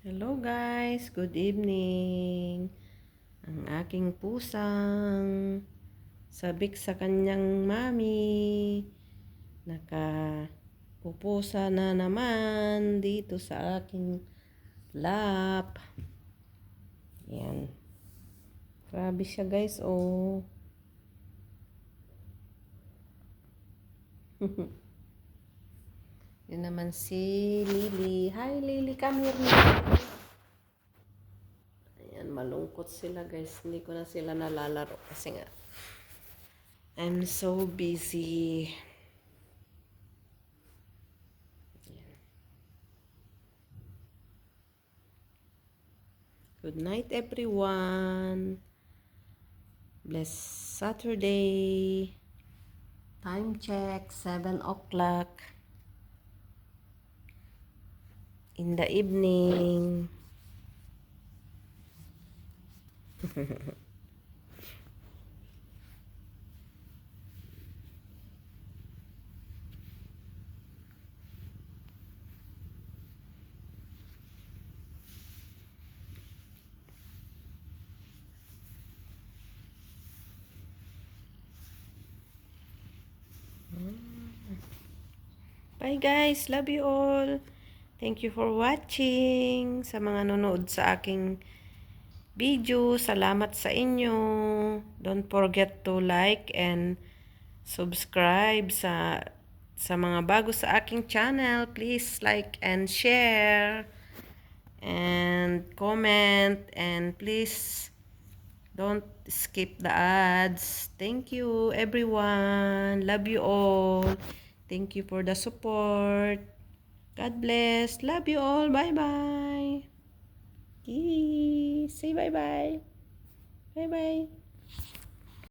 Hello guys, good evening. Ang aking pusang sabik sa kanyang mami. Nakapupusa na naman dito sa aking lap. Yan. Grabe siya guys, oh. Yun naman si Lily. Hi Lily, come here now. Ayan, malungkot sila guys. Hindi ko na sila nalalaro kasi nga I'm so busy. Ayan. Good night everyone. Blessed Saturday. Time check, 7 o'clock in the evening. Bye guys, love you all. Thank you for watching. Sa mga nanonood sa aking video, salamat sa inyo. Don't forget to like and subscribe sa mga bago sa aking channel. Please like and share and comment, and please don't skip the ads. Thank you everyone. Love you all. Thank you for the support. God bless. Love you all. Bye-bye. Say bye-bye. Bye-bye.